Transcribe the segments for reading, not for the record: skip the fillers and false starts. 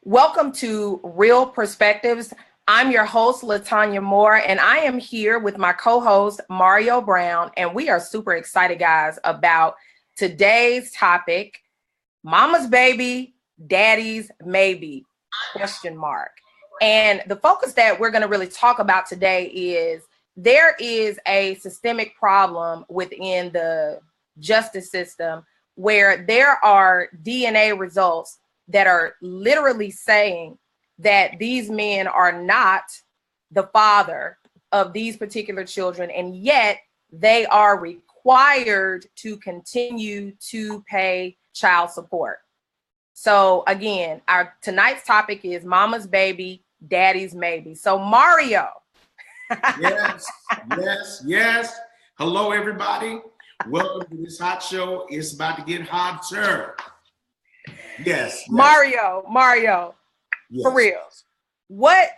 Welcome to Real Perspectives. I'm your host, LaTanya Moore, and I am here with my co-host, Mario Brown, and we are super excited, guys, about today's topic, Mama's baby, daddy's maybe, question mark. And the focus that we're going to really talk about today is there is a systemic problem within the justice system where there are DNA results that are literally saying that these men are not the father of these particular children, and yet they are required to continue to pay child support. So again, our tonight's topic is mama's baby, daddy's maybe. So Mario. Yes. Hello, everybody. Welcome to this hot show. It's about to get hotter. Yes. Mario. Yes. For real. I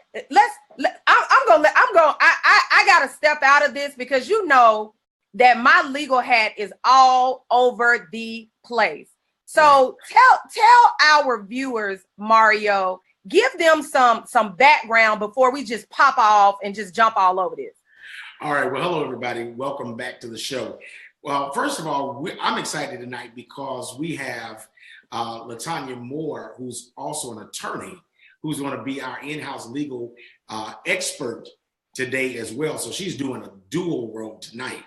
gotta step out of this because you know that my legal hat is all over the place. So tell our viewers, Mario, give them some background before we just pop off and just jump all over this. All right. Well, hello, everybody. Welcome back to the show. Well, first of all, I'm excited tonight because we have LaTanya Moore, who's also an attorney, who's going to be our in-house legal expert today as well. So she's doing a dual role tonight.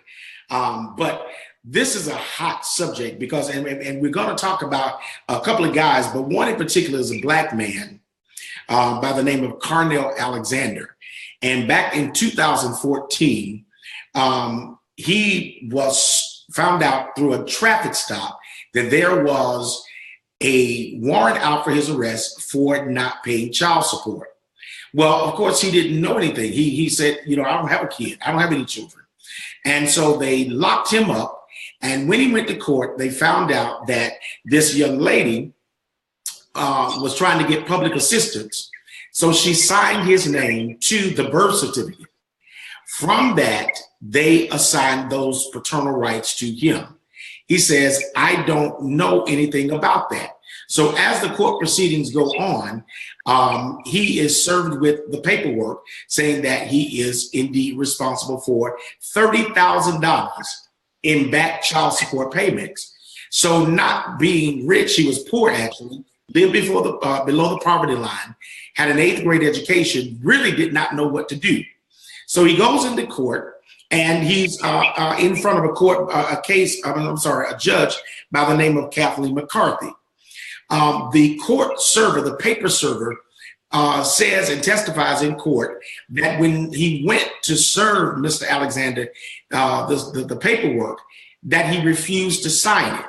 But this is a hot subject because, and we're going to talk about a couple of guys, but one in particular is a Black man by the name of Carmel Alexander. And back in 2014, he was found out through a traffic stop that there was a warrant out for his arrest for not paying child support. Well, of course, he didn't know anything. He said, I don't have a kid. I don't have any children. And so they locked him up. And when he went to court, they found out that this young lady was trying to get public assistance. So she signed his name to the birth certificate. From that, they assigned those paternal rights to him. He says, I don't know anything about that. So as the court proceedings go on, he is served with the paperwork saying that he is indeed responsible for $30,000 in back child support payments. So not being rich, he was poor actually, lived below the poverty line, had an 8th grade education, really did not know what to do. So he goes into court. And he's in front of a judge by the name of Kathleen McCarthy. The court server, the paper server, says and testifies in court that when he went to serve Mr. Alexander the paperwork, that he refused to sign it.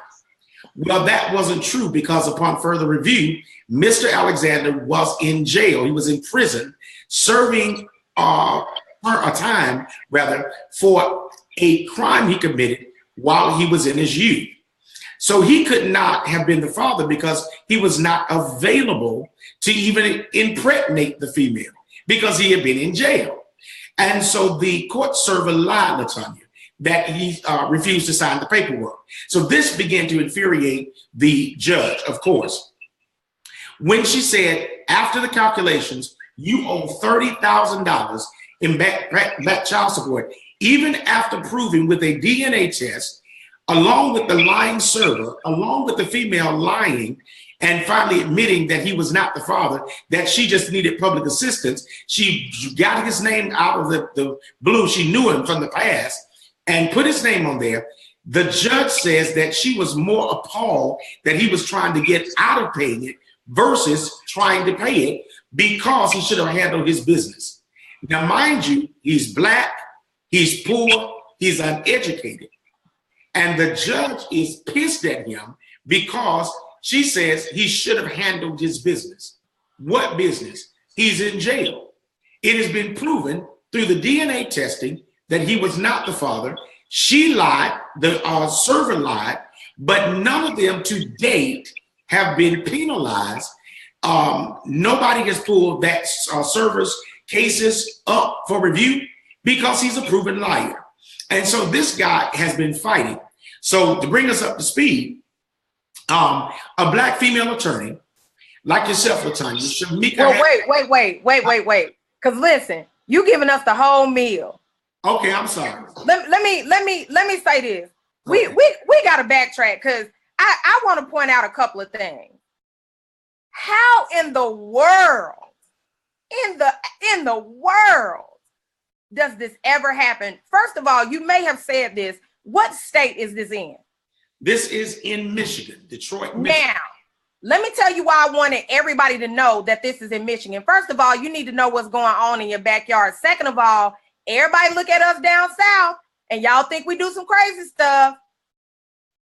Well, that wasn't true because upon further review, Mr. Alexander was in jail. He was in prison serving a time for a crime he committed while he was in his youth. So he could not have been the father because he was not available to even impregnate the female because he had been in jail. And so the court server lied, LaTanya, that he refused to sign the paperwork. So this began to infuriate the judge, of course. When she said, after the calculations, you owe $30,000 in back child support, even after proving with a DNA test, along with the lying server, along with the female lying, and finally admitting that he was not the father, that she just needed public assistance. She got his name out of the blue. She knew him from the past and put his name on there. The judge says that she was more appalled that he was trying to get out of paying it versus trying to pay it because he should have handled his business. Now, mind you, he's Black, he's poor, he's uneducated. And the judge is pissed at him because she says he should have handled his business. What business? He's in jail. It has been proven through the DNA testing that he was not the father. She lied, the server lied, but none of them to date have been penalized. Nobody has pulled that server's cases up for review because he's a proven liar. And so this guy has been fighting. So to bring us up to speed, a Black female attorney like yourself, Latanya. Shamika. Well, wait. Because listen, you giving us the whole meal. Okay, I'm sorry. Let me say this. We got to backtrack because I want to point out a couple of things. How in the world, in the world, does this ever happen? First of all, you may have said this. What state is this in? This is in Michigan, Detroit, Michigan. Now, let me tell you why I wanted everybody to know that this is in Michigan. First of all, you need to know what's going on in your backyard. Second of all, everybody look at us down south and y'all think we do some crazy stuff.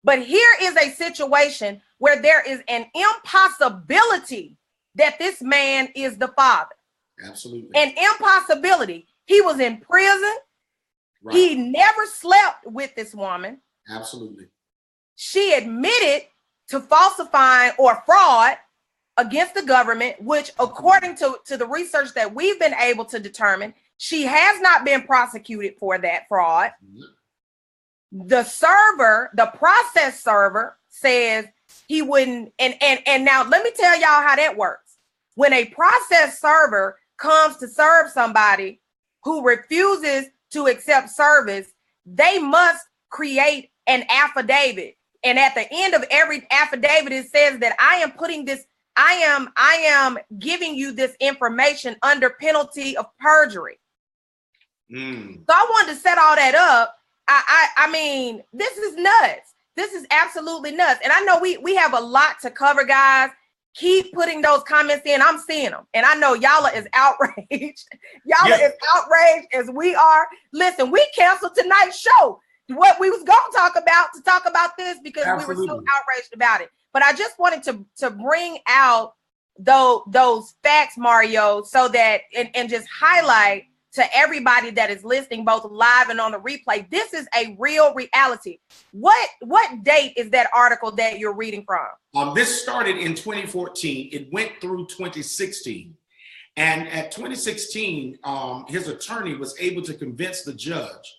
But here is a situation where there is an impossibility that this man is the father. Absolutely. An impossibility. He was in prison. Right. He never slept with this woman. Absolutely. She admitted to falsifying or fraud against the government, which according to the research that we've been able to determine, she has not been prosecuted for that fraud. The server, the process server says he wouldn't. And now let me tell y'all how that works. When a process server comes to serve somebody who refuses to accept service, they must create an affidavit. And at the end of every affidavit, it says that I am putting this, I am giving you this information under penalty of perjury. So I wanted to set all that up. I mean, this is nuts. This is absolutely nuts. And I know we have a lot to cover, guys. Keep putting those comments in. I'm seeing them. And I know y'all are as outraged. Y'all are as outraged as we are. Listen, we canceled tonight's show. What we was going to talk about this because we were so outraged about it. But I just wanted to bring out those facts, Mario, so that and just highlight to everybody that is listening, both live and on the replay, this is a real reality. What date is that article that you're reading from? This started in 2014. It went through 2016. And at 2016, his attorney was able to convince the judge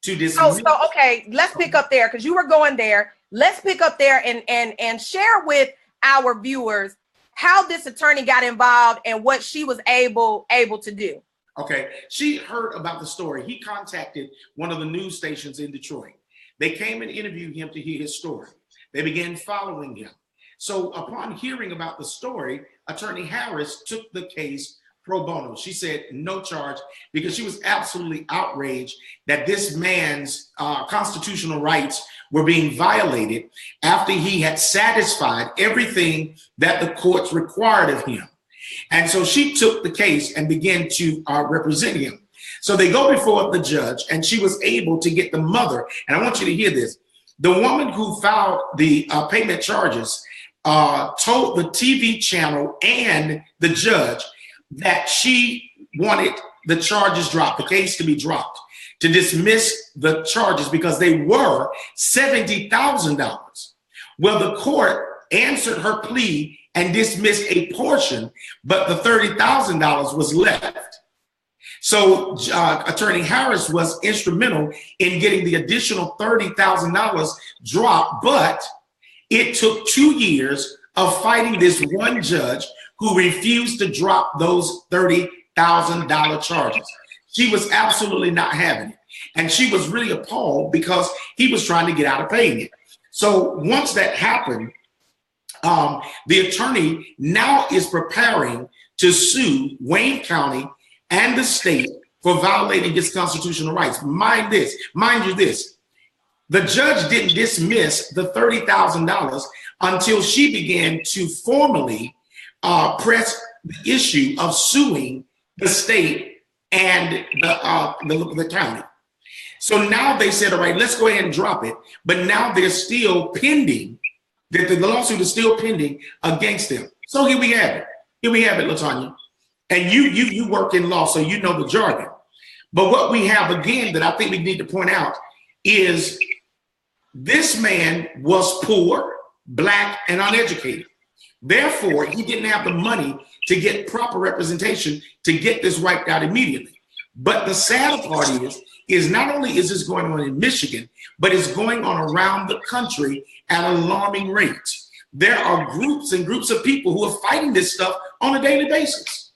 to dismiss. So okay, let's pick up there because you were going there. Let's pick up there and share with our viewers how this attorney got involved and what she was able to do. Okay, she heard about the story. He contacted one of the news stations in Detroit. They came and interviewed him to hear his story. They began following him. So upon hearing about the story, Attorney Harris took the case pro bono. She said no charge because she was absolutely outraged that this man's constitutional rights were being violated after he had satisfied everything that the courts required of him. And so she took the case and began to represent him. So they go before the judge and she was able to get the mother. And I want you to hear this. The woman who filed the payment charges told the TV channel and the judge that she wanted the charges dropped, the case to be dropped, to dismiss the charges because they were $70,000. Well, the court answered her plea and dismissed a portion, but the $30,000 was left. So Attorney Harris was instrumental in getting the additional $30,000 dropped, but it took 2 years of fighting this one judge who refused to drop those $30,000 charges. She was absolutely not having it. And she was really appalled because he was trying to get out of paying it. So once that happened, the attorney now is preparing to sue Wayne County and the state for violating his constitutional rights. Mind you this, the judge didn't dismiss the $30,000 until she began to formally press the issue of suing the state and the county. So now they said, all right, let's go ahead and drop it. But now they're still pending. The lawsuit is still pending against them. So here we have it. Here we have it, Latanya. And you work in law, so you know the jargon. But what we have again that I think we need to point out is this man was poor, Black, and uneducated. Therefore, he didn't have the money to get proper representation to get this wiped out immediately. But the sad part is not only is this going on in Michigan, but it's going on around the country at alarming rates. there are groups and groups of people who are fighting this stuff on a daily basis.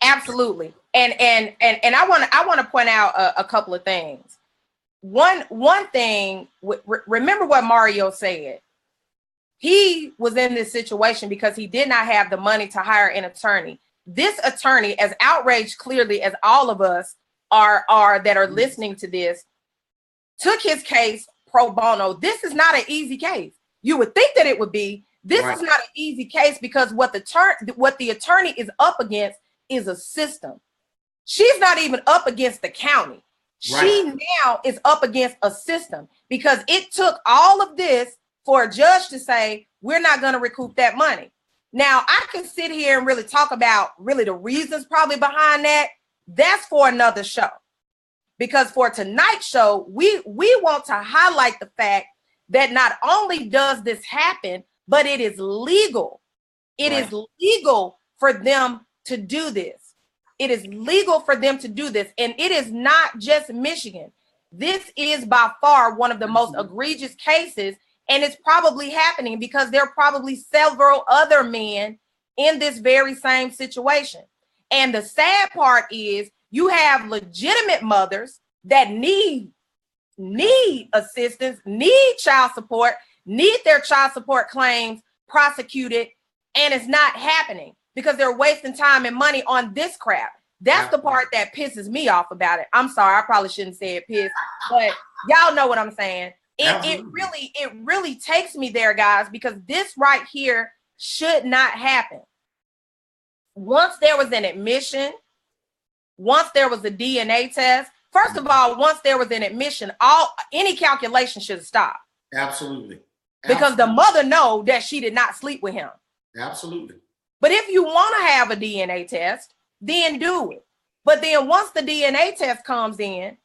Absolutely. And I want to point out a couple of things. One thing, remember what Mario said. He was in this situation because he did not have the money to hire an attorney. This attorney, as outraged clearly as all of us are that are listening to this, took his case pro bono. This is not an easy case. You would think that it would be. This is not an easy case because what the attorney is up against is a system. She's not even up against the county. She now is up against a system because it took all of this for a judge to say, we're not going to recoup that money. Now, I can sit here and really talk about really the reasons probably behind that. That's for another show. Because for tonight's show, we want to highlight the fact that not only does this happen, but it is legal. It is legal for them to do this. It is legal for them to do this. And it is not just Michigan. This is by far one of the most egregious cases. And it's probably happening because there are probably several other men in this very same situation. And the sad part is you have legitimate mothers that need assistance, need child support, need their child support claims prosecuted, and it's not happening because they're wasting time and money on this crap. That's the part that pisses me off about it. I'm sorry, I probably shouldn't say it piss, but y'all know what I'm saying. It really takes me there, guys, because this right here should not happen. Once there was an admission, once there was a DNA test, first of all, once there was an admission, any calculation should stop. Absolutely. Because the mother know that she did not sleep with him. Absolutely. But if you want to have a DNA test, then do it. But then once the DNA test comes in,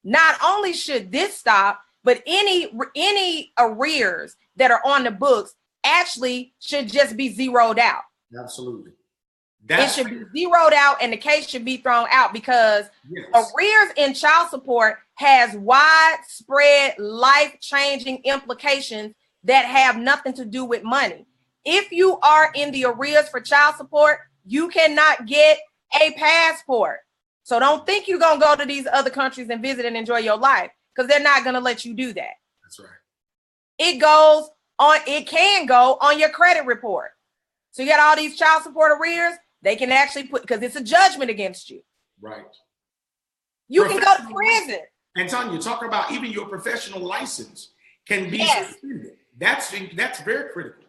not only should this stop, but any arrears that are on the books actually should just be zeroed out. Absolutely. It should be zeroed out and the case should be thrown out because arrears in child support has widespread life-changing implications that have nothing to do with money. If you are in the arrears for child support, you cannot get a passport. So don't think you're going to go to these other countries and visit and enjoy your life because they're not going to let you do that. That's right. It can go on your credit report. So you got all these child support arrears, they can actually put, because it's a judgment against you. Right. You can go to prison. And Tanya, talk about even your professional license can be suspended. That's very critical.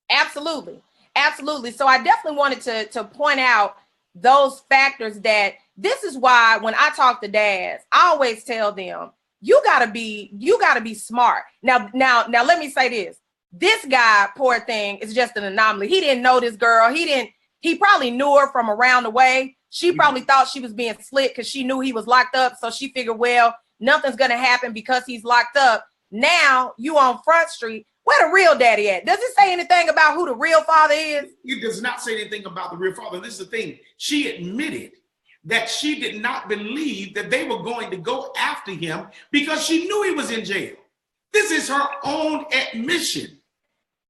Absolutely. Absolutely. So I definitely wanted to point out those factors that this is why when I talk to dads, I always tell them, you gotta be smart. Now, let me say this. This guy, poor thing, is just an anomaly. He didn't know this girl. He probably knew her from around the way. She probably thought she was being slick because she knew he was locked up. So she figured, well, nothing's gonna happen because he's locked up. Now you on Front Street. Where the real daddy at? Does it say anything about who the real father is? It does not say anything about the real father. This is the thing. She admitted that she did not believe that they were going to go after him because she knew he was in jail. This is her own admission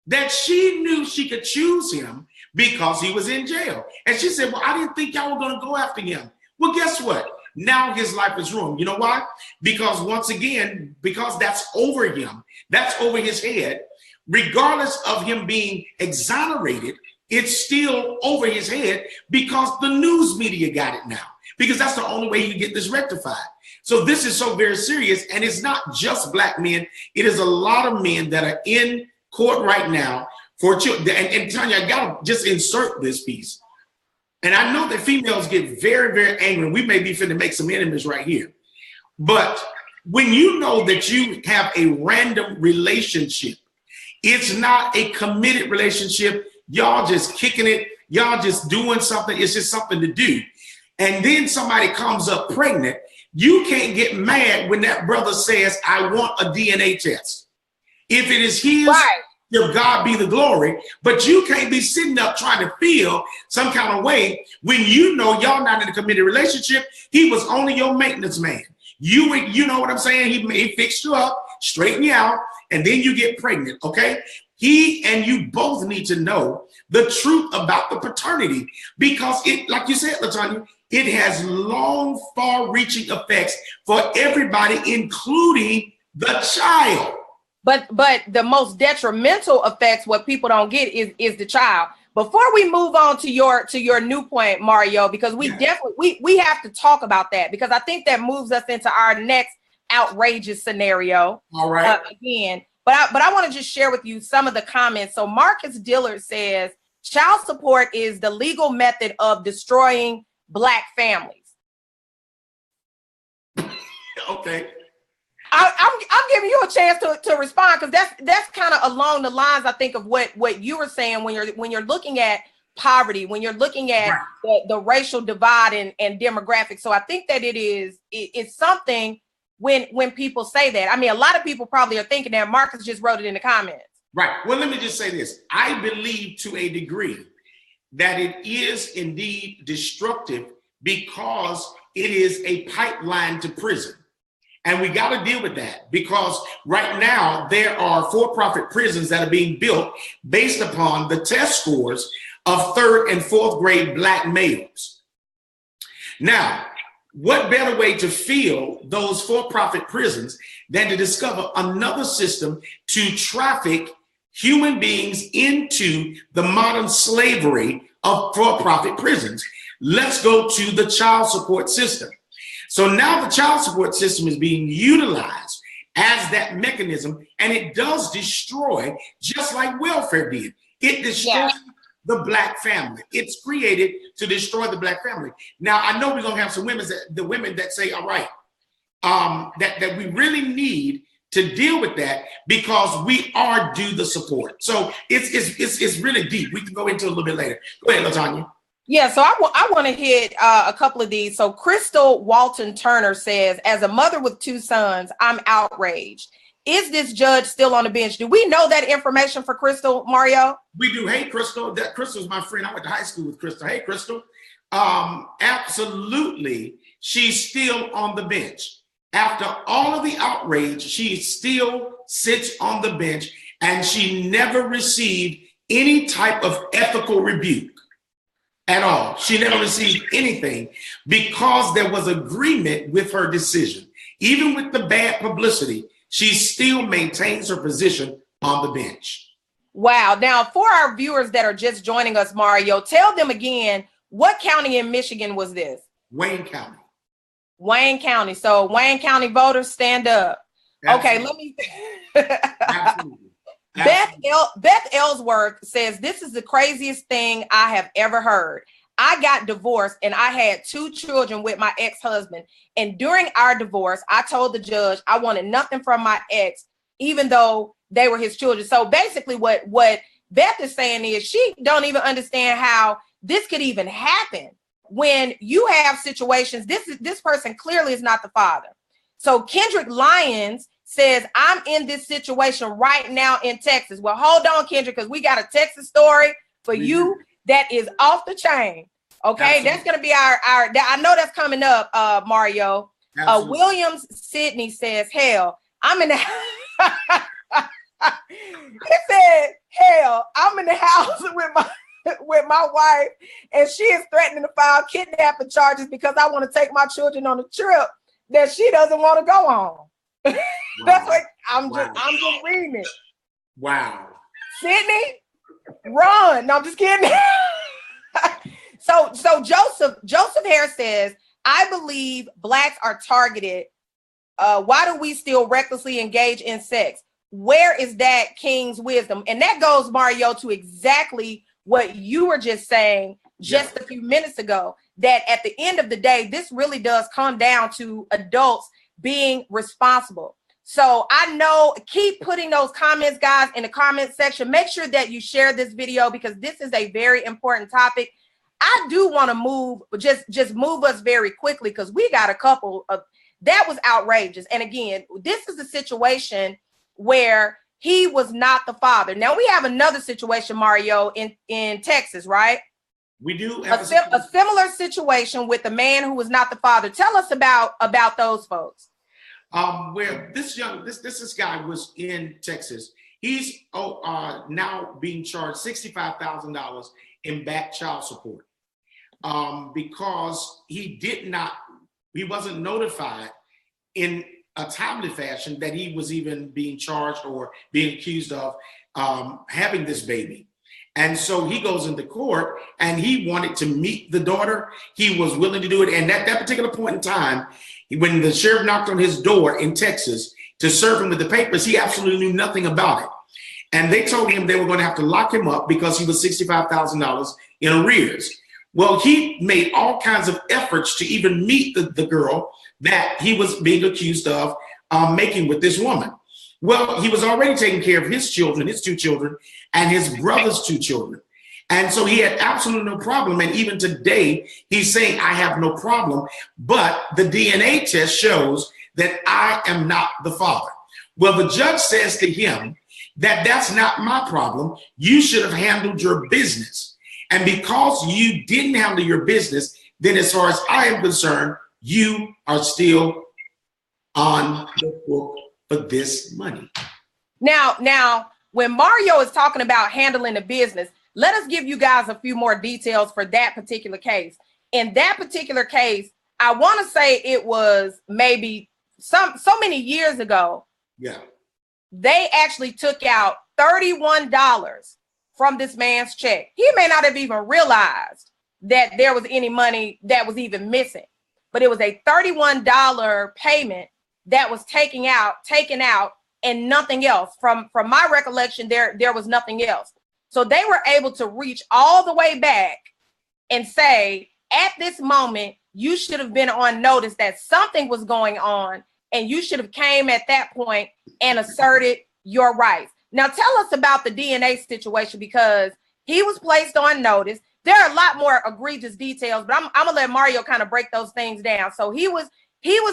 that she knew she could choose him because he was in jail. And she said, well, I didn't think y'all were going to go after him. Well, guess what? Now his life is ruined. You know why? Because once again, because that's over him, that's over his head, regardless of him being exonerated, it's still over his head because the news media got it now, because that's the only way you get this rectified. So this is so very serious. And it's not just Black men. It is a lot of men that are in court right now for children. And Tanya, I got to just insert this piece. And I know that females get very, very angry. We may be finna make some enemies right here. But when you know that you have a random relationship, it's not a committed relationship. Y'all just kicking it. Y'all just doing something. It's just something to do. And then somebody comes up pregnant. You can't get mad when that brother says, I want a DNA test. If it is his, to God be the glory. But you can't be sitting up trying to feel some kind of way when you know y'all not in a committed relationship. He was only your maintenance man. You know what I'm saying? He fixed you up, straighten you out, and then you get pregnant, okay? he and you both need to know the truth about the paternity, because it, like you said, LaTanya, it has long, far-reaching effects for everybody, including the child. But the most detrimental effects, what people don't get, is the child. Before we move on to your new point, Mario, because we definitely we have to talk about that, because I think that moves us into our next outrageous scenario. All right. Again, but I want to just share with you some of the comments. So Marcus Dillard says child support is the legal method of destroying Black families. Okay. I'm giving you a chance to respond, because that's kind of along the lines, I think, of what you were saying when you're looking at poverty, when you're looking at the racial divide and demographics. So I think that it's something when people say that. I mean, a lot of people probably are thinking that. Marcus just wrote it in the comments. Right. Well, let me just say this. I believe to a degree that it is indeed destructive, because it is a pipeline to prison. And we got to deal with that, because right now there are for-profit prisons that are being built based upon the test scores of 3rd and 4th grade Black males. Now, what better way to fill those for-profit prisons than to discover another system to traffic human beings into the modern slavery of for-profit prisons? Let's go to the child support system. So now the child support system is being utilized as that mechanism, and it does destroy, just like welfare did. It destroys the Black family. It's created to destroy the Black family. Now, I know we're going to have some women that say, all right, that we really need to deal with that, because we are due the support. So it's really deep. We can go into it a little bit later. Go ahead, LaTanya. Yeah, so I want to hit a couple of these. So Crystal Walton Turner says, as a mother with 2 sons, I'm outraged. Is this judge still on the bench? Do we know that information for Crystal, Mario? We do. Hey, Crystal. Crystal's my friend. I went to high school with Crystal. Hey, Crystal. Absolutely. She's still on the bench. After all of the outrage, she still sits on the bench, and she never received any type of ethical rebuke at all. She never received anything, because there was agreement with her decision. Even with the bad publicity, she still maintains her position on the bench. Wow. Now, for our viewers that are just joining us, Mario, tell them again, what county in Michigan was this? Wayne County. Wayne County. So Wayne County voters, stand up. Absolutely. Okay, let me. Absolutely. Beth Ellsworth says, this is the craziest thing I have ever heard. I got divorced and I had 2 children with my ex-husband. And during our divorce, I told the judge I wanted nothing from my ex, even though they were his children. So basically what Beth is saying is she don't even understand how this could even happen when you have situations. This person clearly is not the father. So Kendrick Lyons says, I'm in this situation right now in Texas. Well, hold on, Kendrick, because we got a Texas story for you that is off the chain. Okay, absolutely. That's going to be our I know that's coming up, Mario. Williams Sydney says, hell, I'm in the it said, hell, I'm in the house with my wife, and she is threatening to file kidnapping charges because I want to take my children on a trip that she doesn't want to go on. Wow. That's what I'm just reading it. Wow. Sydney, run. No, I'm just kidding. So Joseph Hare says, I believe Blacks are targeted. Why do we still recklessly engage in sex? Where is that king's wisdom? And that goes, Mario, to exactly what you were just saying just a few minutes ago, that at the end of the day, this really does come down to adults being responsible. So I know, keep putting those comments, guys, in the comment section. Make sure that you share this video, because this is a very important topic. I do want to move, just move us very quickly, because we got a couple of, that was outrageous. And again, this is a situation where he was not the father. Now we have another situation, Mario, in Texas, right? We do a similar situation with the man who was not the father. Tell us about those folks. Where this guy was in Texas. He's now being charged $65,000 in back child support because he wasn't notified in a timely fashion that he was even being charged or being accused of having this baby. And so he goes into court and he wanted to meet the daughter. He was willing to do it. And at that particular point in time, when the sheriff knocked on his door in Texas to serve him with the papers, he absolutely knew nothing about it. And they told him they were going to have to lock him up because he was $65,000 in arrears. Well, he made all kinds of efforts to even meet the girl that he was being accused of making with this woman. Well, he was already taking care of his children, his 2 children, and his brother's 2 children. And so he had absolutely no problem. And even today, he's saying, I have no problem. But the DNA test shows that I am not the father. Well, the judge says to him that that's not my problem. You should have handled your business. And because you didn't handle your business, then as far as I am concerned, you are still on the hook for this money. Now, when Mario is talking about handling the business, let us give you guys a few more details for that particular case. In that particular case, I want to say it was maybe so many years ago. Yeah. They actually took out $31 from this man's check. He may not have even realized that there was any money that was even missing, but it was a $31 payment that was taken out, and nothing else. From my recollection, there was nothing else. So they were able to reach all the way back and say, at this moment, you should have been on notice that something was going on, and you should have came at that point and asserted your rights. Now, tell us about the DNA situation, because he was placed on notice. There are a lot more egregious details, but I'm gonna let Mario kind of break those things down. So he was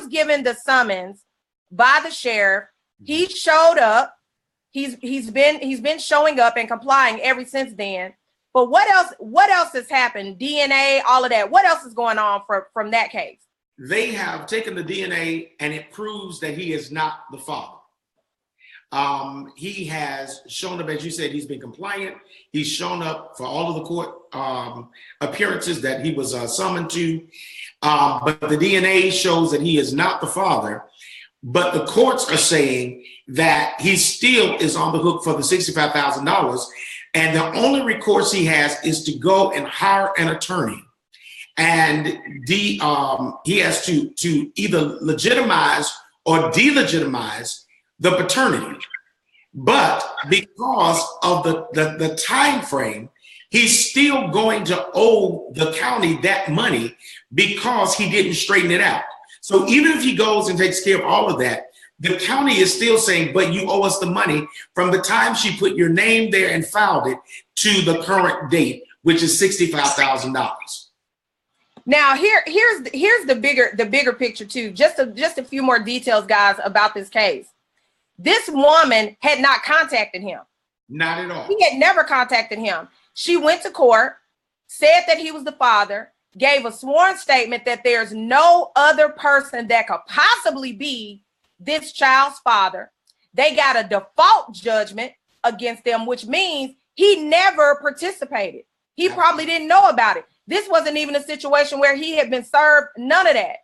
given the summons by the sheriff. He showed up. He's been showing up and complying ever since then. But what else has happened? DNA, all of that. What else is going on from that case? They have taken the DNA and it proves that he is not the father. He has shown up, as you said, he's been compliant. He's shown up for all of the court appearances that he was summoned to. But the DNA shows that he is not the father. But the courts are saying that he still is on the hook for the $65,000. And the only recourse he has is to go and hire an attorney. And he has to either legitimize or delegitimize the paternity. But because of the time frame, he's still going to owe the county that money because he didn't straighten it out. So even if he goes and takes care of all of that, the county is still saying, but you owe us the money from the time she put your name there and filed it to the current date, which is $65,000. Now here's the bigger picture too. Just a few more details, guys, about this case. This woman had not contacted him. Not at all. He had never contacted him. She went to court, said that he was the father, gave a sworn statement that there's no other person that could possibly be this child's father. They got a default judgment against them, which means he never participated. He probably didn't know about it. This wasn't even a situation where he had been served, none of that.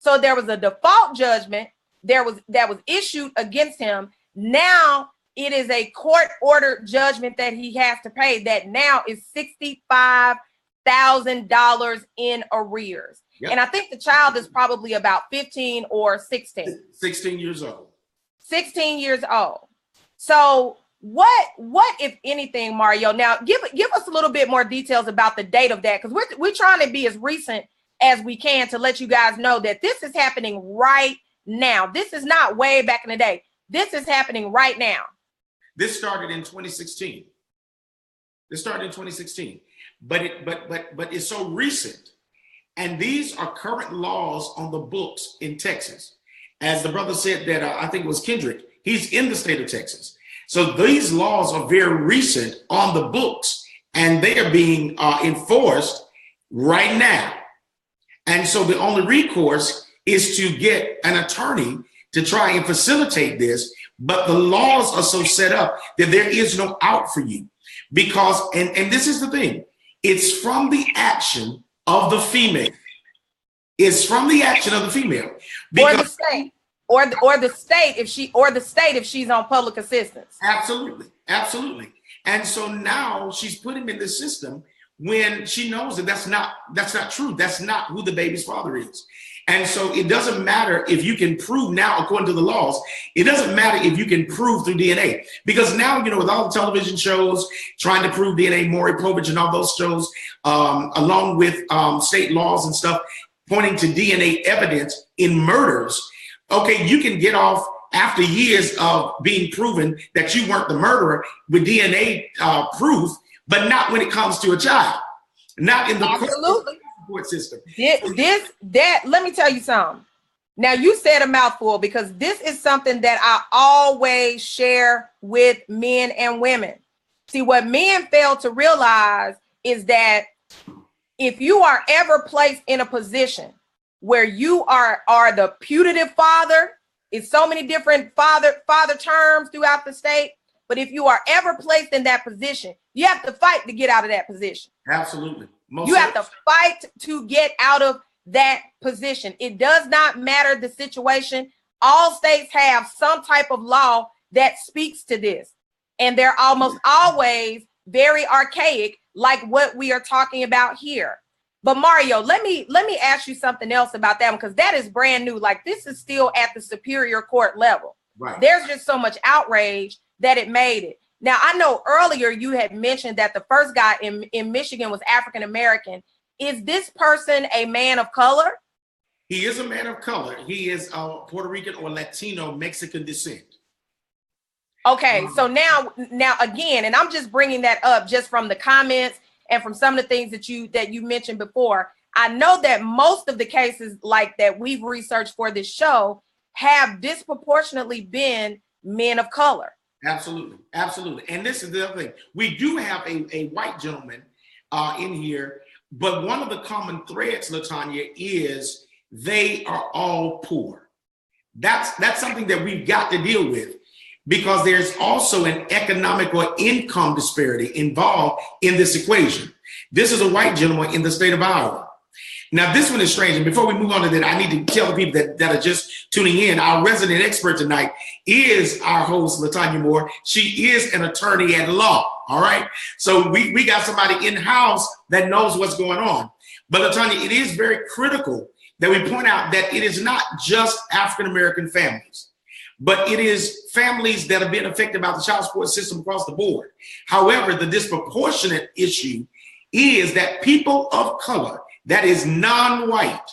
So there was a default judgment that was issued against him. Now it is a court-ordered judgment that he has to pay that now is $65,000 in arrears. Yep. And I think the child is probably about 15 or 16. 16 years old. 16 years old. So what if anything, Mario? Now give us a little bit more details about the date of that, because we're trying to be as recent as we can to let you guys know that this is happening right now. This is not way back in the day. This is happening right now. This started in 2016. But it's so recent. And these are current laws on the books in Texas. As the brother said that I think it was Kendrick, he's in the state of Texas. So these laws are very recent on the books, and they are being enforced right now. And so the only recourse is to get an attorney to try and facilitate this, But the laws are so set up that there is no out for you. Because, and this is the thing, it's from the action of the female. It's from the action of the female. Or the state. Or the state if she's on public assistance. Absolutely. Absolutely. And so now she's put him in the system when she knows that that's not true. That's not who the baby's father is. And so it doesn't matter if you can prove now, according to the laws, it doesn't matter if you can prove through DNA. Because now, you know, with all the television shows trying to prove DNA, Maury Povich and all those shows, along with state laws and stuff, pointing to DNA evidence in murders, okay, you can get off after years of being proven that you weren't the murderer with DNA proof, but not when it comes to a child, not in the court system. Let me tell you something. Now, you said a mouthful, because this is something that I always share with men and women. See, what men fail to realize is that if you are ever placed in a position where you are the putative father, it's so many different father terms throughout the state, but if you are ever placed in that position, you have to fight to get out of that position. Absolutely. You have to fight to get out of that position. It does not matter the situation. All states have some type of law that speaks to this, and they're almost always very archaic, like what we are talking about here. But Mario, let me ask you something else about that one, because that is brand new. Like, this is still at the superior court level. Right. There's just so much outrage that it made it. Now, I know earlier you had mentioned that the first guy in Michigan was African American. Is this person a man of color? He is a man of color. He is Puerto Rican or Latino Mexican descent. Okay, so now again, and I'm just bringing that up just from the comments and from some of the things that you mentioned before. I know that most of the cases like that we've researched for this show have disproportionately been men of color. Absolutely. Absolutely. And this is the other thing. We do have a white gentleman in here, but one of the common threads, LaTanya, is they are all poor. That's something that we've got to deal with, because there's also an economic or income disparity involved in this equation. This is a white gentleman in the state of Iowa. Now, this one is strange. And before we move on to that, I need to tell the people that are just tuning in, our resident expert tonight is our host, LaTanya Moore. She is an attorney at law. All right. So we got somebody in-house that knows what's going on. But LaTanya, it is very critical that we point out that it is not just African-American families, but it is families that are being affected by the child support system across the board. However, the disproportionate issue is that people of color, that is non-white,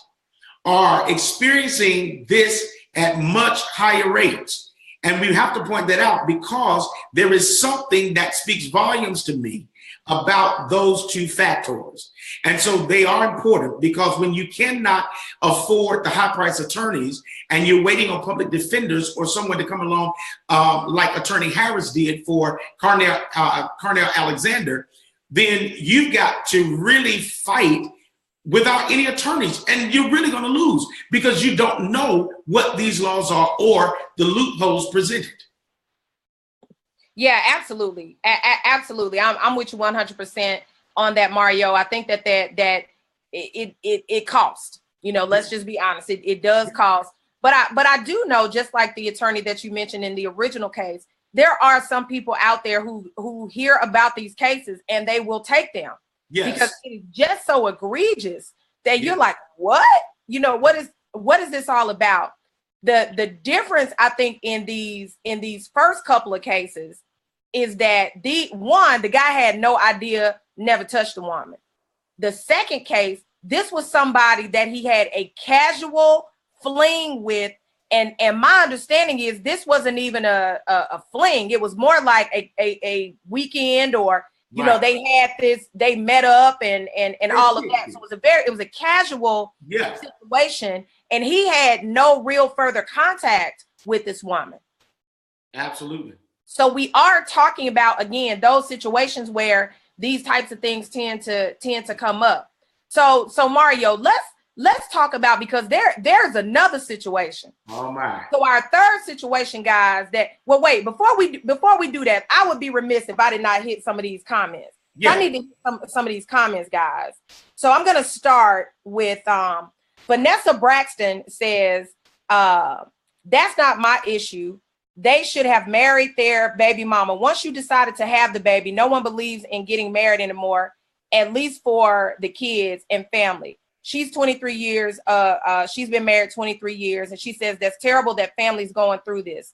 are experiencing this at much higher rates. And we have to point that out, because there is something that speaks volumes to me about those two factors. And so they are important, because when you cannot afford the high price attorneys and you're waiting on public defenders or someone to come along like Attorney Harris did for Carmel Alexander, then you've got to really fight without any attorneys, and you're really going to lose, because you don't know what these laws are or the loopholes presented. Yeah, absolutely. Absolutely. I'm with you 100% on that, Mario. I think that it costs, let's just be honest. It does cost, but I do know, just like the attorney that you mentioned in the original case, there are some people out there who hear about these cases and they will take them. Yes. Because it is just so egregious that you're like, what? What is this all about? The difference, I think, in these first couple of cases is that the guy had no idea, never touched a woman. The second case, this was somebody that he had a casual fling with, and my understanding is this wasn't even a fling. It was more like a weekend, or they had this, they met up and all of that. So it was a casual situation, and he had no real further contact with this woman. Absolutely. So we are talking about, again, those situations where these types of things tend to come up. So Mario, let's talk about, because there's another situation. Oh my. So our third situation, guys, well, wait, before we do that, I would be remiss if I did not hit some of these comments. Yeah. I need to hit some of these comments, guys. So I'm going to start with Vanessa Braxton says, that's not my issue. They should have married their baby mama. Once you decided to have the baby, no one believes in getting married anymore, at least for the kids and family. She's 23 years. She's been married 23 years. And she says that's terrible that families going through this.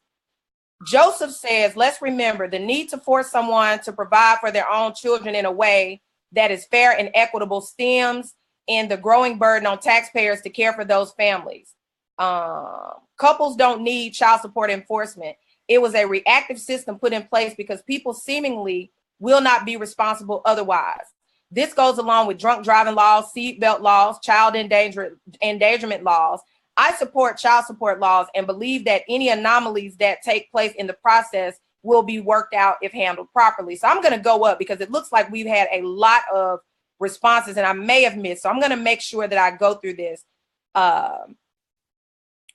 Joseph says, let's remember the need to force someone to provide for their own children in a way that is fair and equitable stems in the growing burden on taxpayers to care for those families. Couples don't need child support enforcement. It was a reactive system put in place because people seemingly will not be responsible otherwise. This goes along with drunk driving laws, seatbelt laws, child endangerment laws. I support child support laws and believe that any anomalies that take place in the process will be worked out if handled properly. So I'm going to go up because it looks like we've had a lot of responses and I may have missed. So I'm going to make sure that I go through this.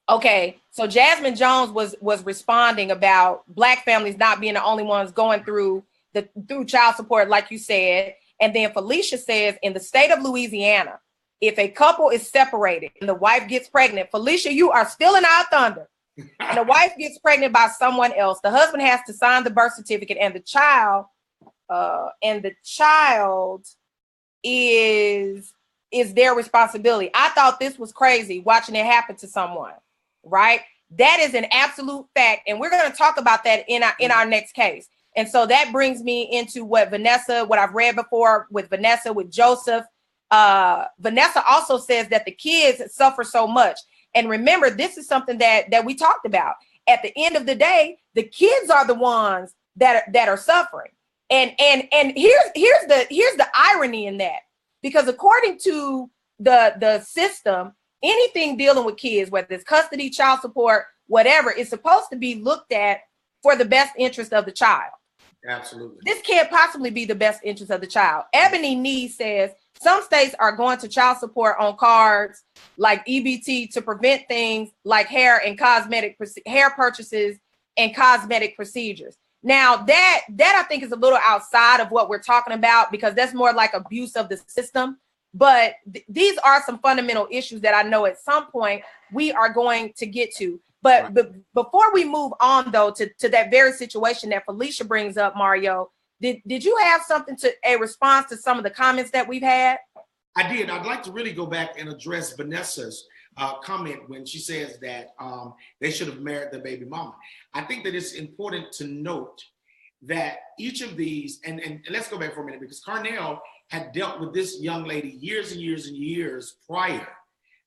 Okay, so Jasmine Jones was responding about Black families not being the only ones going through child support, like you said. And then Felicia says, in the state of Louisiana, if a couple is separated and the wife gets pregnant, Felicia, you are still in our thunder. And the wife gets pregnant by someone else, the husband has to sign the birth certificate, and the child is their responsibility. I thought this was crazy watching it happen to someone, right? That is an absolute fact, and we're going to talk about that in our next case. And so that brings me into what I've read before with Vanessa, with Joseph. Vanessa also says that the kids suffer so much. And remember, this is something that we talked about. At the end of the day, the kids are the ones that are suffering. And here's the irony in that, because according to the system, anything dealing with kids, whether it's custody, child support, whatever, is supposed to be looked at for the best interest of the child. Absolutely. This can't possibly be the best interest of the child. Ebony Nee says some states are going to child support on cards like EBT to prevent things like hair purchases and cosmetic procedures. Now that I think is a little outside of what we're talking about, because that's more like abuse of the system. But these are some fundamental issues that I know at some point we are going to get to. But before we move on, though, to that very situation that Felicia brings up, Mario, did you have a response to some of the comments that we've had? I did. I'd like to really go back and address Vanessa's comment when she says that they should have married their baby mama. I think that it's important to note that each of these, and let's go back for a minute, because Carmel had dealt with this young lady years and years and years prior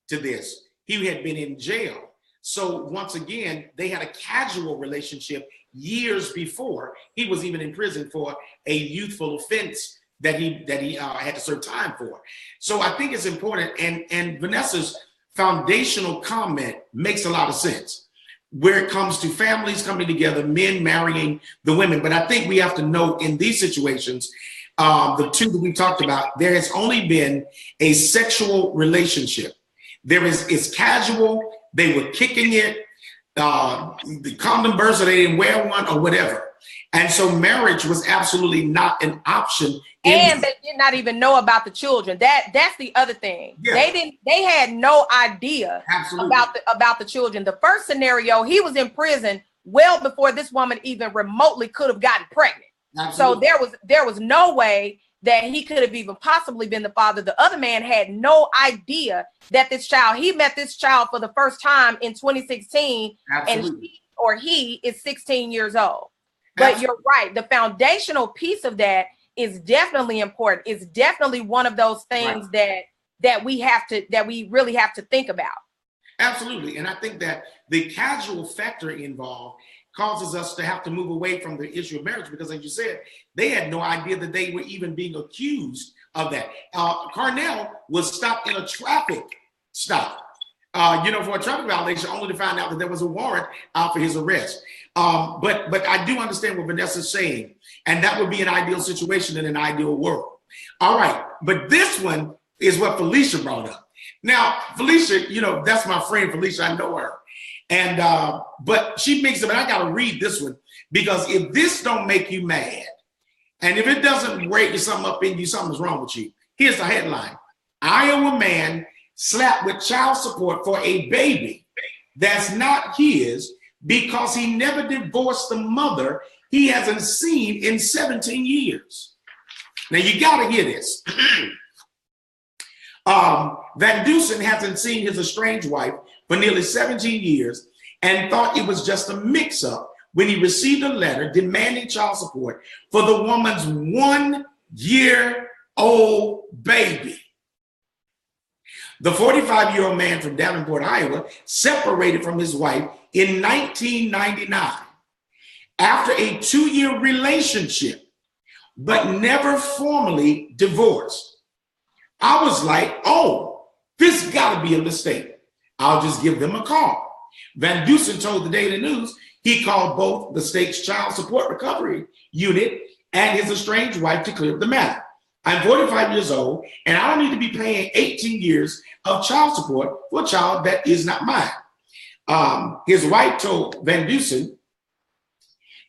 to this. He had been in jail. So once again, they had a casual relationship years before he was even in prison for a youthful offense that he had to serve time for. So I think it's important, and Vanessa's foundational comment makes a lot of sense where it comes to families coming together, men marrying the women. But I think we have to know in these situations, the two that we talked about, there has only been a sexual relationship. It's casual. They were kicking it, the condom burst, or they didn't wear one or whatever. And so marriage was absolutely not an option. And they did not even know about the children. That's the other thing. Yeah. They had no idea about the children. The first scenario, he was in prison well before this woman even remotely could have gotten pregnant. Absolutely. So there was no way that he could have even possibly been the father. The other man had no idea that he met this child for the first time in 2016. Absolutely. And he is 16 years old. But absolutely, you're right. The foundational piece of that is definitely important. It's definitely one of those things that we really have to think about. Absolutely. And I think that the casual factor involved causes us to have to move away from the issue of marriage, because like you said, they had no idea that they were even being accused of that. Carmel was stopped in a traffic stop, for a traffic violation, only to find out that there was a warrant out for his arrest. But I do understand what Vanessa's saying, and that would be an ideal situation in an ideal world. All right, but this one is what Felicia brought up. Now, Felicia, you know, that's my friend Felicia. I know her. And but she makes them, and I gotta read this one because if this don't make you mad, and if it doesn't wake something up in you, something's wrong with you. Here's the headline: Iowa man slapped with child support for a baby that's not his because he never divorced the mother he hasn't seen in 17 years. Now you gotta hear this. Van Dusen hasn't seen his estranged wife for nearly 17 years and thought it was just a mix-up when he received a letter demanding child support for the woman's 1-year-old baby. The 45-year-old man from Davenport, Iowa, separated from his wife in 1999 after a 2-year relationship, but never formally divorced. I was like, oh, this got to be a mistake. I'll just give them a call. Van Dusen told the Daily News he called both the state's child support recovery unit and his estranged wife to clear up the matter. I'm 45 years old, and I don't need to be paying 18 years of child support for a child that is not mine. His wife told Van Dusen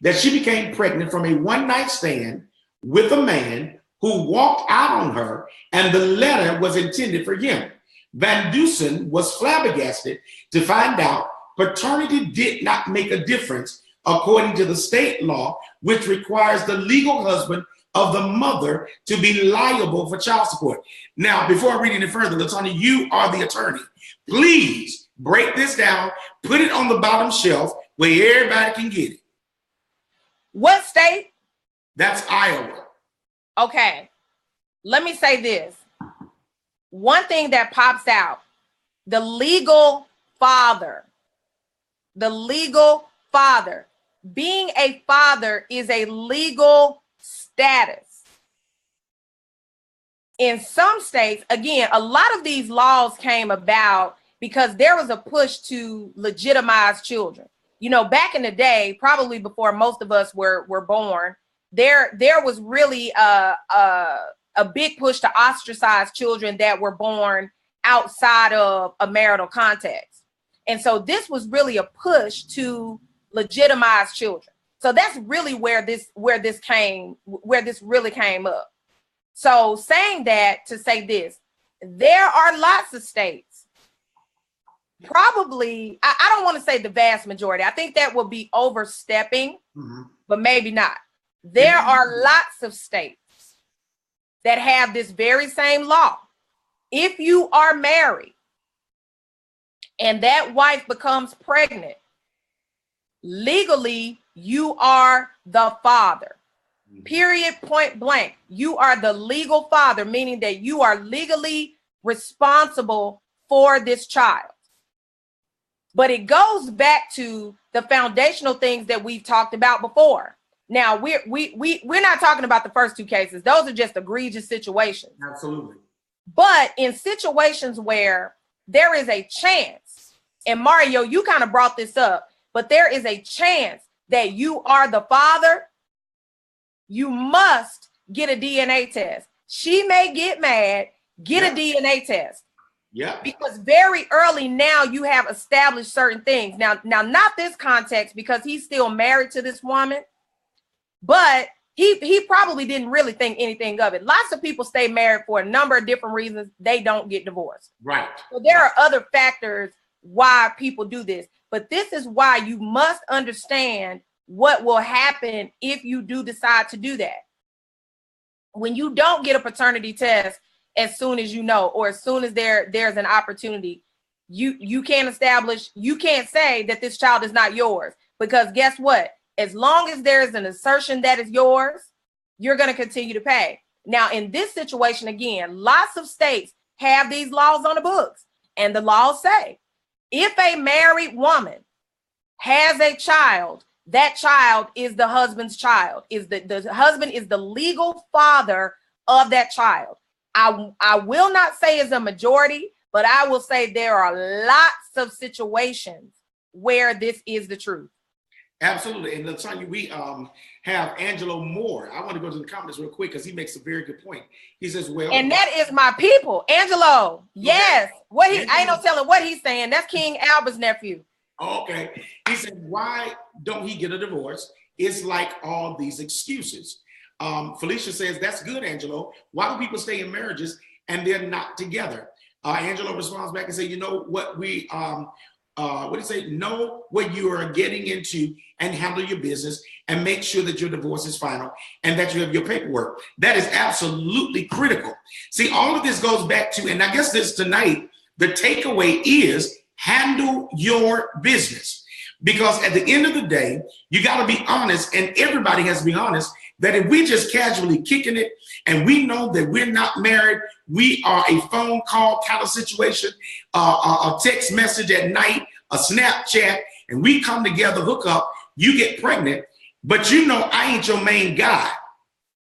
that she became pregnant from a one-night stand with a man who walked out on her, and the letter was intended for him. Van Dusen was flabbergasted to find out paternity did not make a difference according to the state law, which requires the legal husband of the mother to be liable for child support. Now, before I read any further, LaTonya, you are the attorney. Please break this down, put it on the bottom shelf where everybody can get it. What state? That's Iowa. Okay, let me say this. One thing that pops out, the legal father. Being a father is a legal status. In some states, again, a lot of these laws came about because there was a push to legitimize children. You know, back in the day, probably before most of us were born, there was really a big push to ostracize children that were born outside of a marital context. And so this was really a push to legitimize children. So that's really where this really came up. So saying that to say this, there are lots of states, probably, I don't want to say the vast majority. I think that would be overstepping, but maybe not. There are lots of states that have this very same law. If you are married and that wife becomes pregnant, legally, you are the father. Period, point blank. You are the legal father, meaning that you are legally responsible for this child. But it goes back to the foundational things that we've talked about before. Now, we're not talking about the first two cases. Those are just egregious situations. Absolutely. But in situations where there is a chance, and Mario, you kind of brought this up, but there is a chance that you are the father, you must get a DNA test. She may get mad, get a DNA test. Yeah. Because very early now you have established certain things. Now, not this context because he's still married to this woman. But he probably didn't really think anything of it. Lots of people stay married for a number of different reasons. They don't get divorced. Right. So there are other factors why people do this. But this is why you must understand what will happen if you do decide to do that. When you don't get a paternity test as soon as you know, or as soon as there's an opportunity, you can't say that this child is not yours. Because guess what? As long as there is an assertion that is yours, you're going to continue to pay. Now, in this situation, again, lots of states have these laws on the books. And the laws say, if a married woman has a child, that child is the husband's child. The husband is the legal father of that child. I will not say is a majority, but I will say there are lots of situations where this is the truth. Absolutely. And Latanya, we have Angelo Moore. I want to go to the comments real quick because he makes a very good point. He says, well, and that is my people. Angelo, yes. Okay. What he I ain't no telling what he's saying. That's King Albert's nephew. Okay. He said, why don't he get a divorce? It's like all these excuses. Felicia says, that's good, Angelo. Why do people stay in marriages and they're not together? Angelo responds back and say, you know what we what do you say? Know what you are getting into and handle your business and make sure that your divorce is final and that you have your paperwork. That is absolutely critical. See, all of this goes back to, and I guess this tonight, the takeaway is handle your business. Because at the end of the day, you got to be honest, and everybody has to be honest, that if we just casually kicking it and we know that we're not married, we are a phone call kind of situation, a text message at night, a Snapchat, and we come together, hook up, you get pregnant, but you know I ain't your main guy.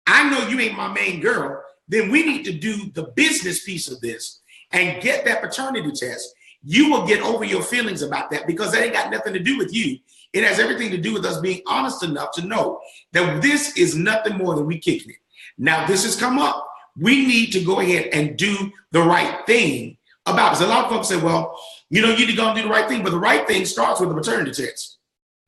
I know you ain't my main girl. Then we need to do the business piece of this and get that paternity test. You will get over your feelings about that because that ain't got nothing to do with you. It has everything to do with us being honest enough to know that this is nothing more than we kicking it. Now, this has come up. We need to go ahead and do the right thing about it. So a lot of folks say, well, you know, you need to go and do the right thing, but the right thing starts with the paternity test.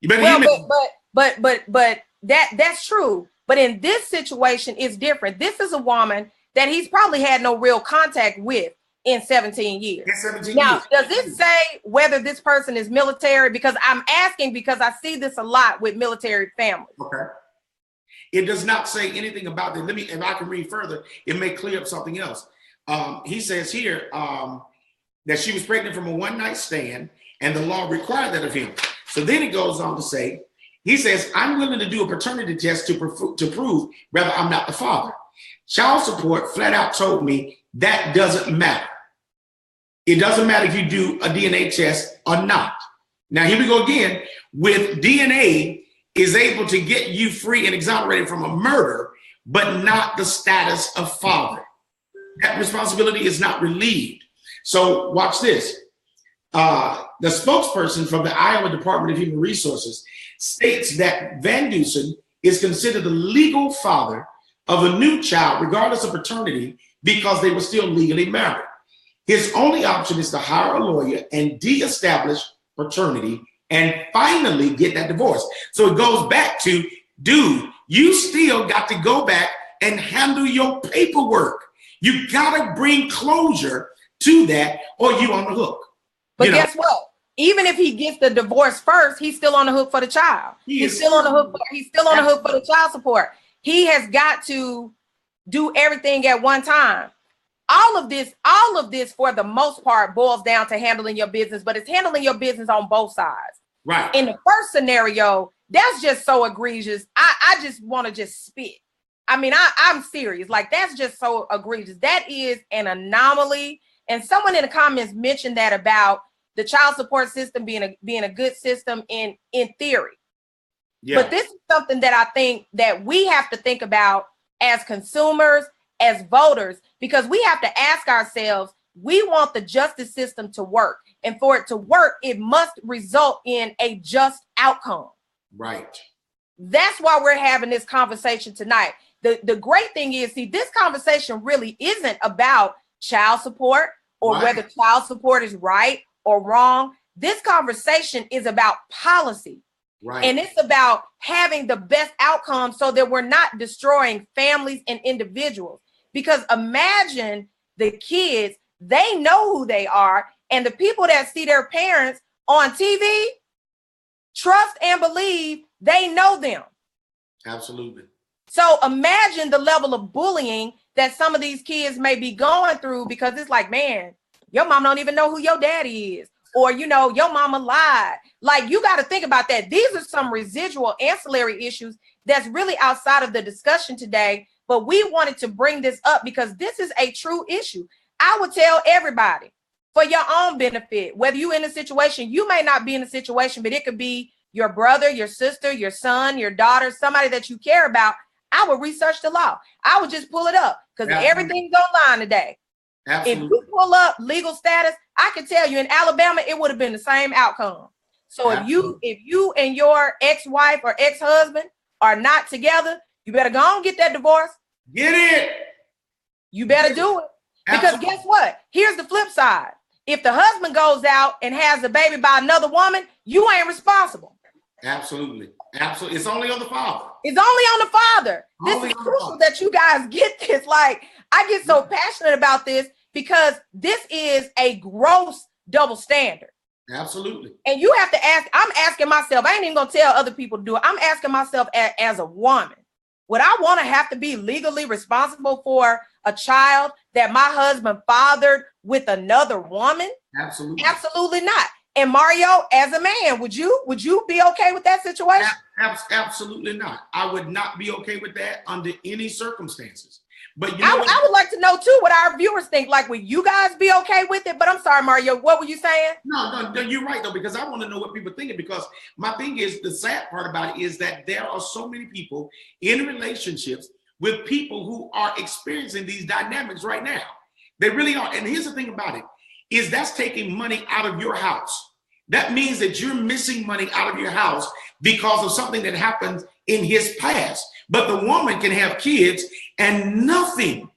You better hear me. But that's true. But in this situation, it's different. This is a woman that he's probably had no real contact with in 17 years. Now, does it say whether this person is military? Because I'm asking because I see this a lot with military families. Okay. It does not say anything about that. Let me, if I can read further, it may clear up something else. He says here that she was pregnant from a one-night stand and the law required that of him. So then it goes on to say, he says, I'm willing to do a paternity test to prove whether I'm not the father. Child support flat out told me that doesn't matter. It doesn't matter if you do a DNA test or not. Now, here we go again with DNA is able to get you free and exonerated from a murder, but not the status of father. That responsibility is not relieved. So watch this. The spokesperson from the Iowa Department of Human Resources states that Van Dusen is considered the legal father of a new child, regardless of paternity, because they were still legally married. His only option is to hire a lawyer and de-establish paternity and finally get that divorce. So it goes back to, dude, you still got to go back and handle your paperwork. You got to bring closure to that or you on the hook. But guess what? Even if he gets the divorce first, he's still on the hook for the child. He's still on the hook. He's still on the hook for the child support. He has got to do everything at one time. All of this, for the most part, boils down to handling your business, but it's handling your business on both sides. Right. In the first scenario, that's just so egregious. I just want to just spit. I mean, I'm serious. Like, that's just so egregious. That is an anomaly. And someone in the comments mentioned that about the child support system being a good system in theory. Yeah. But this is something that I think that we have to think about as consumers, as voters, because we have to ask ourselves, we want the justice system to work. And for it to work, it must result in a just outcome. Right. That's why we're having this conversation tonight. The great thing is, see, this conversation really isn't about child support or whether child support is right or wrong. This conversation is about policy. Right. And it's about having the best outcome so that we're not destroying families and individuals. Because imagine the kids, they know who they are, and the people that see their parents on TV trust and believe they know them. Absolutely. So imagine the level of bullying that some of these kids may be going through, because it's like, man, your mom don't even know who your daddy is. Or, you know, your mama lied. Like, you got to think about that. These are some residual ancillary issues that's really outside of the discussion today. But we wanted to bring this up because this is a true issue. I would tell everybody, for your own benefit, whether you're in a situation, you may not be in a situation, but it could be your brother, your sister, your son, your daughter, somebody that you care about. I would research the law. I would just pull it up because everything's online today. Absolutely. If you pull up legal status, I can tell you in Alabama, it would have been the same outcome. So if you and your ex-wife or ex-husband are not together, you better go on and get that divorce. Get it. You better do it. Because guess what? Here's the flip side. If the husband goes out and has a baby by another woman, you ain't responsible. Absolutely. Absolutely. It's only on the father. It's only on the father. This is crucial that you guys get this. Like, I get so passionate about this because this is a gross double standard. Absolutely. And you have to ask, I'm asking myself, I ain't even gonna tell other people to do it. I'm asking myself as a woman, would I want to have to be legally responsible for a child that my husband fathered with another woman? Absolutely. Absolutely not. And Mario, as a man, would you be okay with that situation? Absolutely not. I would not be okay with that under any circumstances. But I would like to know too what our viewers think. Like, would you guys be okay with it? But I'm sorry, Mario, what were you saying? No, you're right though, because I want to know what people are thinking. Because my thing is, the sad part about it is that there are so many people in relationships with people who are experiencing these dynamics right now. They really are. And here's the thing about it, is that's taking money out of your house. That means that you're missing money out of your house because of something that happened in his past. But the woman can have kids and nothing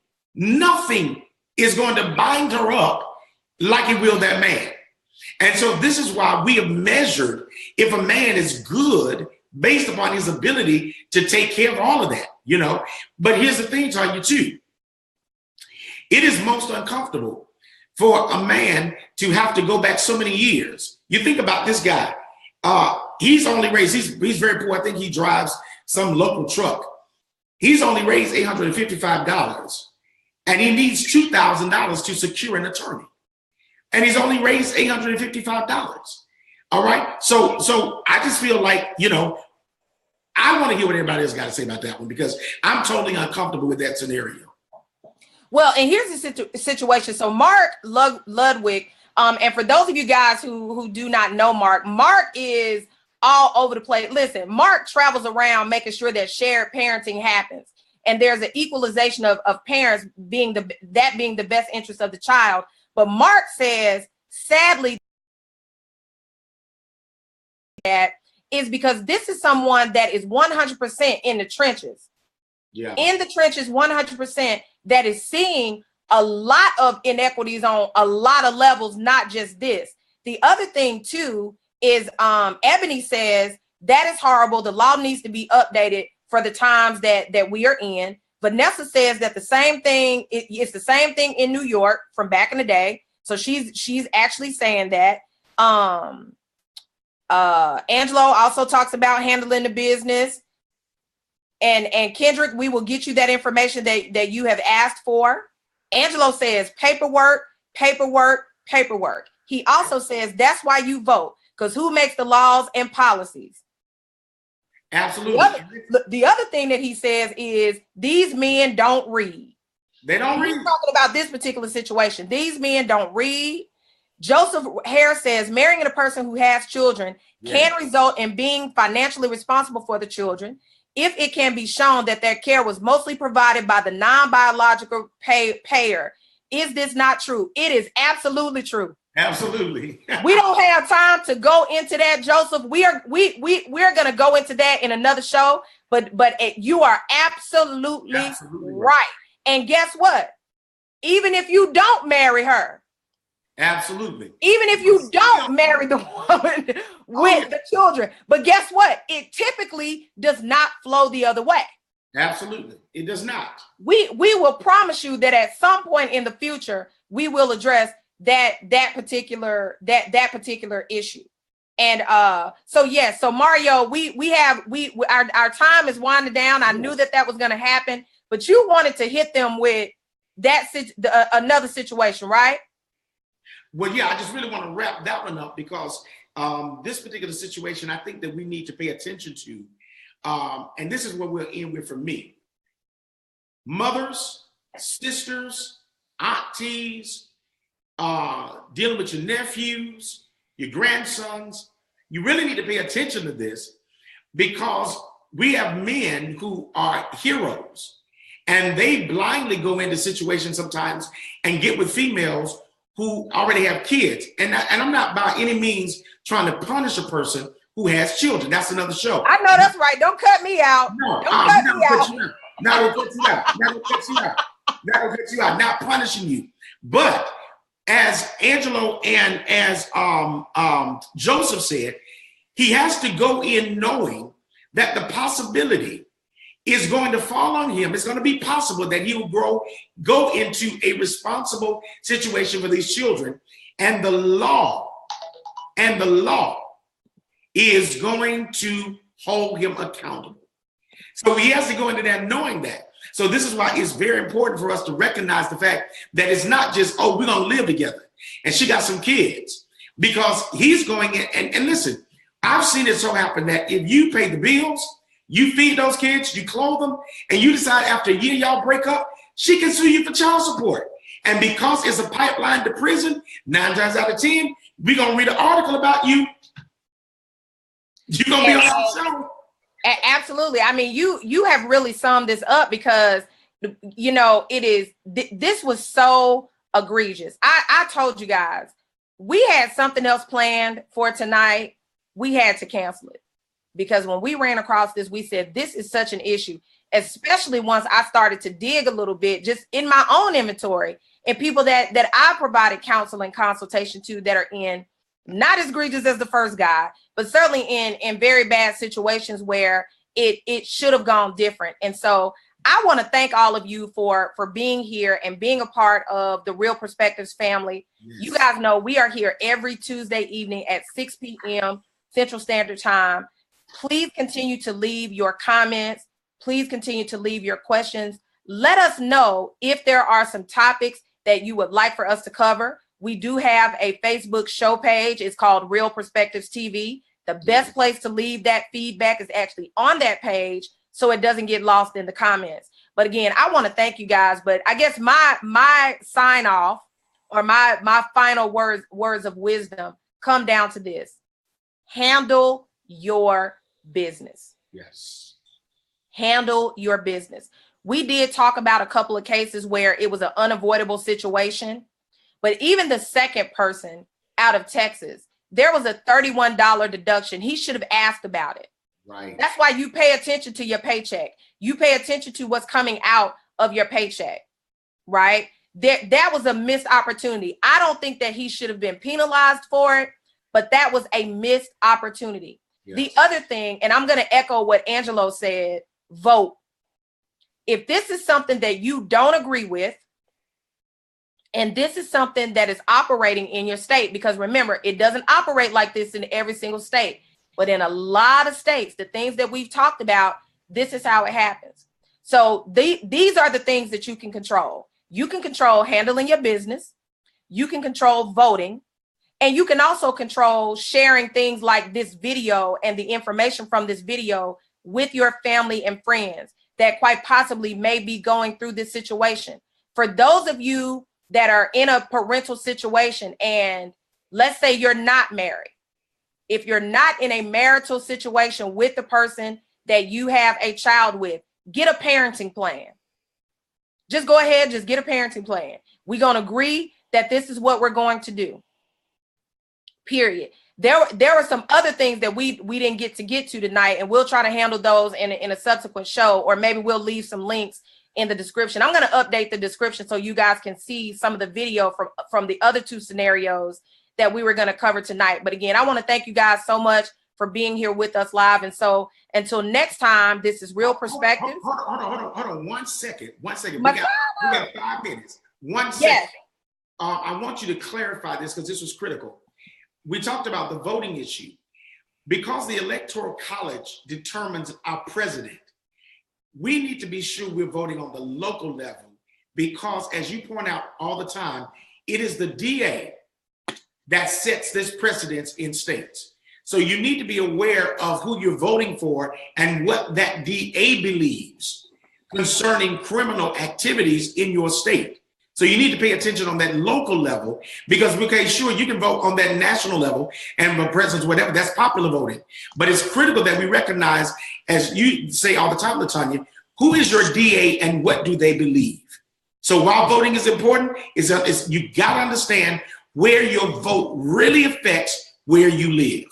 is going to bind her up like it will that man. And so this is why we have measured if a man is good based upon his ability to take care of all of that, you know. But here's the thing, Tanya, too. It is most uncomfortable for a man to have to go back so many years. You think about this guy. He's only raised, he's very poor. I think he drives some local truck. He's only raised $855 and he needs $2,000 to secure an attorney. And he's only raised $855. All right. So I just feel like, you know, I want to hear what everybody else got to say about that one because I'm totally uncomfortable with that scenario. Well, and here's the situation. So Mark Ludwig, and for those of you guys who do not know Mark is all over the place. Listen, Mark travels around making sure that shared parenting happens. And there's an equalization of parents being the best interest of the child. But Mark says, sadly, that is because this is someone that is 100% in the trenches. Yeah. In the trenches, 100%, that is seeing a lot of inequities on a lot of levels, not just this. The other thing, too, is Ebony says that is horrible. The law needs to be updated for the times that we are in. Vanessa says that the same thing, it's the same thing in New York from back in the day. So she's actually saying that. Angelo also talks about handling the business. And Kendrick, we will get you that information that you have asked for. Angelo says paperwork. He also says that's why you vote, because who makes the laws and policies? Absolutely. The other thing that he says is these men don't read. They don't read. He's talking about this particular situation. These men don't read. Joseph Hare says marrying a person who has children can result in being financially responsible for the children if it can be shown that their care was mostly provided by the non-biological payer. Is this not true? It is absolutely true. Absolutely. We don't have time to go into that, Joseph. We're going to go into that in another show, but you are absolutely right. And guess what? Even if you don't marry her, absolutely. Even if you don't marry the woman with the children, but guess what? It typically does not flow the other way. Absolutely. It does not. We will promise you that at some point in the future, we will address that particular issue. And so Mario, our time is winding down. I knew that was going to happen, but you wanted to hit them with that another situation, right? Well, yeah, I just really want to wrap that one up because this particular situation, I think that we need to pay attention to. And this is what we'll end with for me. Mothers, sisters, aunties, dealing with your nephews, your grandsons, you really need to pay attention to this because we have men who are heroes and they blindly go into situations sometimes and get with females who already have kids. And I'm not by any means trying to punish a person who has children. That's another show. I know that's right. Don't cut me out. No, don't cut me out. Not gonna cut you out. Not gonna cut you out. Not gonna cut you out. Not punishing you. But as Angelo and as Joseph said, he has to go in knowing that the possibility is going to fall on him. It's going to be possible that he will go into a responsible situation for these children. And the law is going to hold him accountable. So he has to go into that knowing that. So this is why it's very important for us to recognize the fact that it's not just, oh, we're going to live together and she got some kids, because he's going in and listen, I've seen it so happen that if you pay the bills, you feed those kids, you clothe them, and you decide after a year y'all break up, she can sue you for child support. And because it's a pipeline to prison, 9 times out of 10, we're going to read an article about you. You're going to be on the show. Absolutely. I mean, you have really summed this up, because, you know, this was so egregious. I told you guys, we had something else planned for tonight. We had to cancel it. Because when we ran across this, we said, this is such an issue, especially once I started to dig a little bit just in my own inventory and people that I provided counsel and consultation to that are in not as egregious as the first guy, but certainly in very bad situations where it should have gone different. And so I want to thank all of you for being here and being a part of the Real Perspectives family. Yes. You guys know we are here every Tuesday evening at 6 p.m. Central Standard Time. Please continue to leave your comments. Please continue to leave your questions. Let us know if there are some topics that you would like for us to cover. We do have a Facebook show page. It's called Real Perspectives TV. The best place to leave that feedback is actually on that page, so it doesn't get lost in the comments. But again, I want to thank you guys. But I guess my sign off or my final words of wisdom come down to this: handle your business. Yes. Handle your business. We did talk about a couple of cases where it was an unavoidable situation, but even the second person out of Texas, there was a $31 deduction. He should have asked about it. Right. That's why you pay attention to your paycheck. You pay attention to what's coming out of your paycheck, right? That was a missed opportunity. I don't think that he should have been penalized for it, but that was a missed opportunity. Yes. The other thing, and I'm going to echo what Angelo said, vote. If this is something that you don't agree with, and this is something that is operating in your state, because remember, it doesn't operate like this in every single state, but in a lot of states, the things that we've talked about, this is how it happens. So these are the things that you can control. You can control handling your business. You can control voting. And you can also control sharing things like this video and the information from this video with your family and friends that quite possibly may be going through this situation. For those of you that are in a parental situation, and let's say you're not married, if you're not in a marital situation with the person that you have a child with, get a parenting plan. Just go ahead, just get a parenting plan. We're going to agree that this is what we're going to do. Period. There were some other things that we didn't get to tonight, and we'll try to handle those in a subsequent show, or maybe we'll leave some links in the description. I'm going to update the description so you guys can see some of the video from the other two scenarios that we were going to cover tonight. But again, I want to thank you guys so much for being here with us live. And so until next time, this is Real Perspectives. Hold on. One second. We got 5 minutes. 1 second. Yes. I want you to clarify this, because this was critical. We talked about the voting issue. Because the Electoral College determines our president, we need to be sure we're voting on the local level, because as you point out all the time, it is the DA that sets this precedence in states. So you need to be aware of who you're voting for and what that DA believes concerning criminal activities in your state. So you need to pay attention on that local level, because, okay, sure, you can vote on that national level and the presidents, whatever, that's popular voting. But it's critical that we recognize, as you say all the time, LaTanya, who is your DA and what do they believe? So while voting is important, is you got to understand where your vote really affects where you live.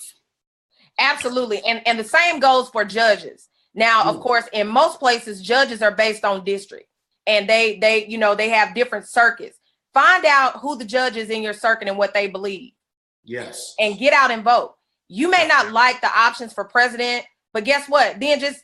Absolutely. And the same goes for judges. Now, of course, in most places, judges are based on district, and they have different circuits. Find out who the judge is in your circuit and what they believe. Yes. And get out and vote. You may not like the options for president, but guess what? Then just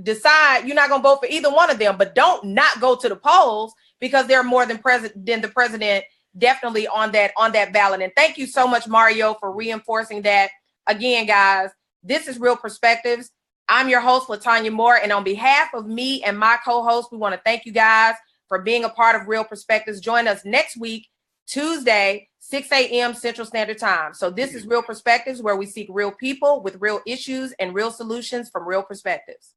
decide you're not going to vote for either one of them, but don't not go to the polls, because they're more than the president definitely on that ballot. And thank you so much, Mario, for reinforcing that. Again, guys, this is Real Perspectives. I'm your host, LaTanya Moore, and on behalf of me and my co-host, we want to thank you guys for being a part of Real Perspectives. Join us next week, Tuesday, 6 a.m. Central Standard Time. So this is Real Perspectives, where we seek real people with real issues and real solutions from real perspectives.